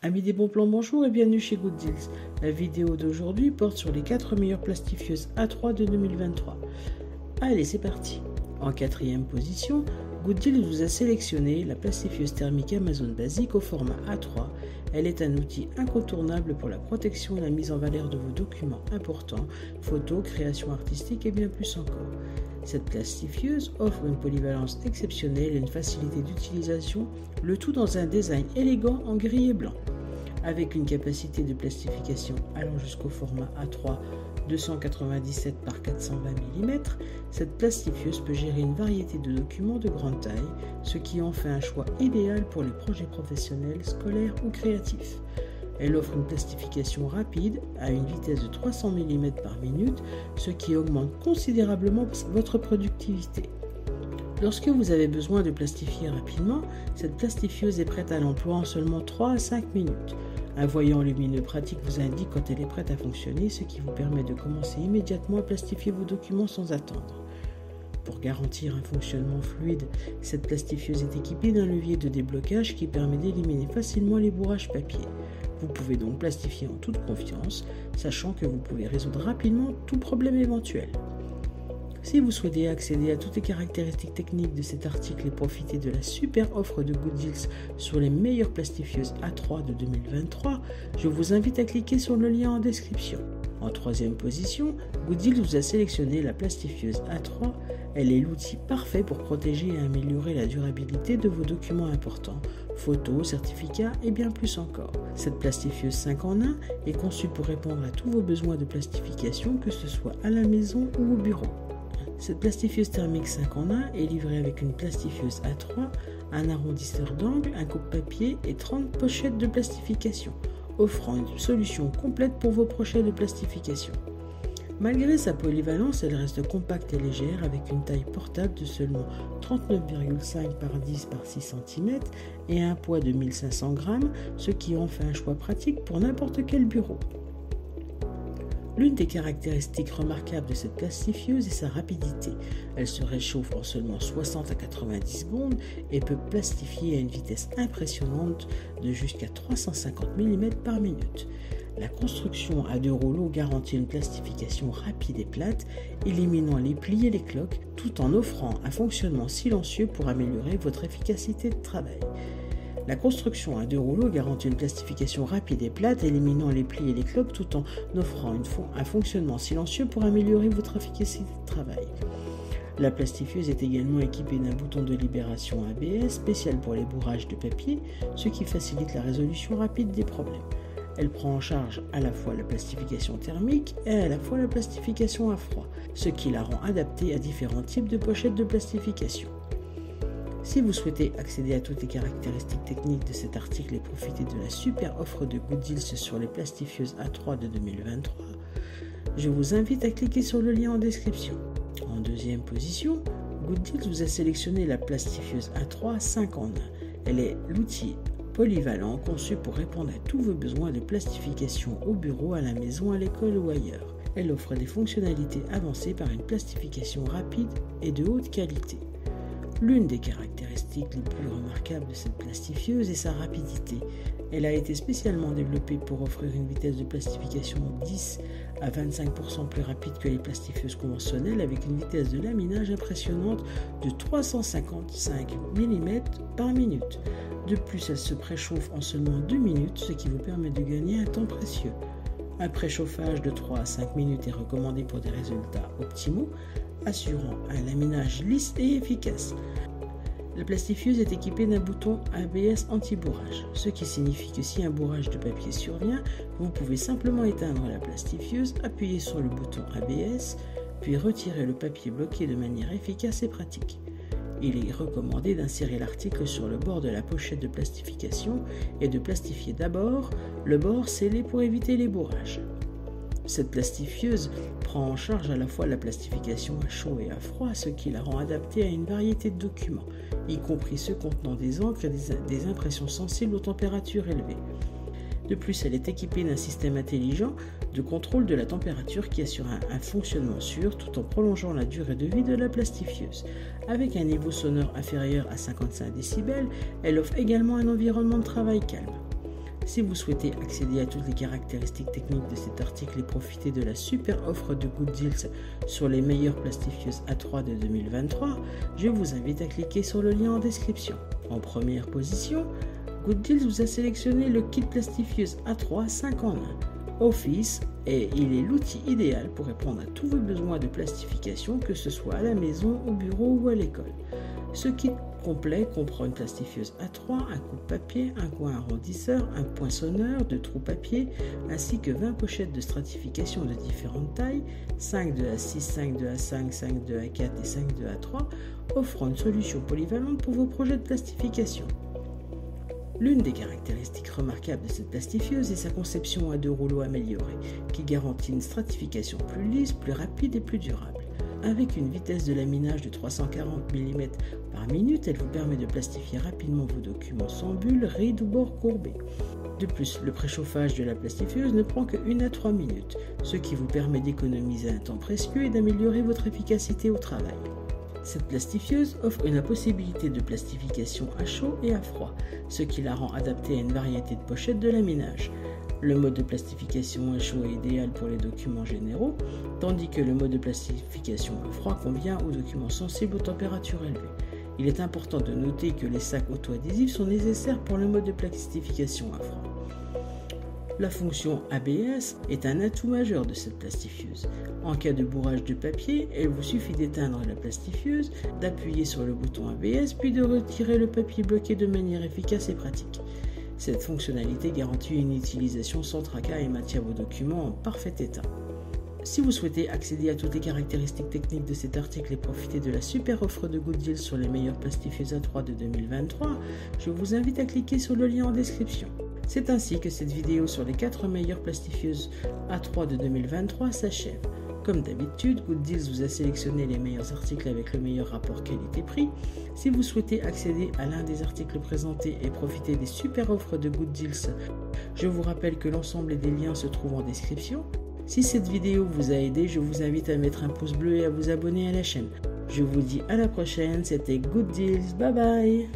Amis des bons plans, bonjour et bienvenue chez Good Deals. La vidéo d'aujourd'hui porte sur les 4 meilleures plastifieuses A3 de 2023. Allez, c'est parti. En 4e position, Good Deals vous a sélectionné la plastifieuse thermique Amazon Basic au format A3. Elle est un outil incontournable pour la protection et la mise en valeur de vos documents importants, photos, créations artistiques et bien plus encore. Cette plastifieuse offre une polyvalence exceptionnelle et une facilité d'utilisation, le tout dans un design élégant en gris et blanc. Avec une capacité de plastification allant jusqu'au format A3 297 par 420 mm, cette plastifieuse peut gérer une variété de documents de grande taille, ce qui en fait un choix idéal pour les projets professionnels, scolaires ou créatifs. Elle offre une plastification rapide à une vitesse de 300 mm par minute, ce qui augmente considérablement votre productivité. Lorsque vous avez besoin de plastifier rapidement, cette plastifieuse est prête à l'emploi en seulement 3 à 5 minutes. Un voyant lumineux pratique vous indique quand elle est prête à fonctionner, ce qui vous permet de commencer immédiatement à plastifier vos documents sans attendre. Pour garantir un fonctionnement fluide, cette plastifieuse est équipée d'un levier de déblocage qui permet d'éliminer facilement les bourrages papier. Vous pouvez donc plastifier en toute confiance, sachant que vous pouvez résoudre rapidement tout problème éventuel. Si vous souhaitez accéder à toutes les caractéristiques techniques de cet article et profiter de la super offre de Good Deals sur les meilleures plastifieuses A3 de 2023, je vous invite à cliquer sur le lien en description. En 3e position, Good Deals vous a sélectionné la plastifieuse A3. Elle est l'outil parfait pour protéger et améliorer la durabilité de vos documents importants, photos, certificats et bien plus encore. Cette plastifieuse 5 en 1 est conçue pour répondre à tous vos besoins de plastification, que ce soit à la maison ou au bureau. Cette plastifieuse thermique 5 en 1 est livrée avec une plastifieuse A3, un arrondisseur d'angle, un coupe-papier et 30 pochettes de plastification, offrant une solution complète pour vos projets de plastification. Malgré sa polyvalence, elle reste compacte et légère avec une taille portable de seulement 39,5 par 10 par 6 cm et un poids de 1500 g, ce qui en fait un choix pratique pour n'importe quel bureau. L'une des caractéristiques remarquables de cette plastifieuse est sa rapidité. Elle se réchauffe en seulement 60 à 90 secondes et peut plastifier à une vitesse impressionnante de jusqu'à 350 mm par minute. La construction à 2 rouleaux garantit une plastification rapide et plate, éliminant les plis et les cloques, tout en offrant un fonctionnement silencieux pour améliorer votre efficacité de travail. La construction à 2 rouleaux garantit une plastification rapide et plate, éliminant les plis et les cloques, tout en offrant un fonctionnement silencieux pour améliorer votre efficacité de travail. La plastifieuse est également équipée d'un bouton de libération ABS spécial pour les bourrages de papier, ce qui facilite la résolution rapide des problèmes. Elle prend en charge à la fois la plastification thermique et à la fois la plastification à froid, ce qui la rend adaptée à différents types de pochettes de plastification. Si vous souhaitez accéder à toutes les caractéristiques techniques de cet article et profiter de la super offre de Good Deals sur les plastifieuses A3 de 2023, je vous invite à cliquer sur le lien en description. En 2e position, Good Deals vous a sélectionné la plastifieuse A3 5 en 1. Elle est l'outil polyvalent conçu pour répondre à tous vos besoins de plastification au bureau, à la maison, à l'école ou ailleurs. Elle offre des fonctionnalités avancées par une plastification rapide et de haute qualité. L'une des caractéristiques les plus remarquables de cette plastifieuse est sa rapidité. Elle a été spécialement développée pour offrir une vitesse de plastification 10 à 25% plus rapide que les plastifieuses conventionnelles, avec une vitesse de laminage impressionnante de 355 mm par minute. De plus, elle se préchauffe en seulement 2 minutes, ce qui vous permet de gagner un temps précieux. Un préchauffage de 3 à 5 minutes est recommandé pour des résultats optimaux, assurant un laminage lisse et efficace. La plastifieuse est équipée d'un bouton ABS anti-bourrage, ce qui signifie que si un bourrage de papier survient, vous pouvez simplement éteindre la plastifieuse, appuyer sur le bouton ABS, puis retirer le papier bloqué de manière efficace et pratique. Il est recommandé d'insérer l'article sur le bord de la pochette de plastification et de plastifier d'abord le bord scellé pour éviter les bourrages. Cette plastifieuse prend en charge à la fois la plastification à chaud et à froid, ce qui la rend adaptée à une variété de documents, y compris ceux contenant des encres et des impressions sensibles aux températures élevées. De plus, elle est équipée d'un système intelligent de contrôle de la température qui assure un fonctionnement sûr tout en prolongeant la durée de vie de la plastifieuse. Avec un niveau sonore inférieur à 55 décibels, elle offre également un environnement de travail calme. Si vous souhaitez accéder à toutes les caractéristiques techniques de cet article et profiter de la super offre de Good Deals sur les meilleures plastifieuses A3 de 2023, je vous invite à cliquer sur le lien en description. En première position, Good Deals vous a sélectionné le kit plastifieuse A3 5 en 1 Office et il est l'outil idéal pour répondre à tous vos besoins de plastification, que ce soit à la maison, au bureau ou à l'école. Ce kit complet comprend une plastifieuse A3, un coupe-papier, un coin arrondisseur, un poinçonneur, 2 trous papier, ainsi que 20 pochettes de stratification de différentes tailles, 5 de A6, 5 de A5, 5 de A4 et 5 de A3, offrant une solution polyvalente pour vos projets de plastification. L'une des caractéristiques remarquables de cette plastifieuse est sa conception à 2 rouleaux améliorés, qui garantit une stratification plus lisse, plus rapide et plus durable. Avec une vitesse de laminage de 340 mm par minute, elle vous permet de plastifier rapidement vos documents sans bulles, rides ou bords courbés. De plus, le préchauffage de la plastifieuse ne prend que 1 à 3 minutes, ce qui vous permet d'économiser un temps précieux et d'améliorer votre efficacité au travail. Cette plastifieuse offre une possibilité de plastification à chaud et à froid, ce qui la rend adaptée à une variété de pochettes de laminage. Le mode de plastification à chaud est idéal pour les documents généraux, tandis que le mode de plastification à froid convient aux documents sensibles aux températures élevées. Il est important de noter que les sacs auto-adhésifs sont nécessaires pour le mode de plastification à froid. La fonction ABS est un atout majeur de cette plastifieuse. En cas de bourrage de papier, il vous suffit d'éteindre la plastifieuse, d'appuyer sur le bouton ABS, puis de retirer le papier bloqué de manière efficace et pratique. Cette fonctionnalité garantit une utilisation sans tracas et maintient vos documents en parfait état. Si vous souhaitez accéder à toutes les caractéristiques techniques de cet article et profiter de la super offre de Good Deals sur les meilleures plastifieuses A3 de 2023, je vous invite à cliquer sur le lien en description. C'est ainsi que cette vidéo sur les 4 meilleures plastifieuses A3 de 2023 s'achève. Comme d'habitude, Good Deals vous a sélectionné les meilleurs articles avec le meilleur rapport qualité-prix. Si vous souhaitez accéder à l'un des articles présentés et profiter des super offres de Good Deals, je vous rappelle que l'ensemble des liens se trouvent en description. Si cette vidéo vous a aidé, je vous invite à mettre un pouce bleu et à vous abonner à la chaîne. Je vous dis à la prochaine, c'était Good Deals, bye bye.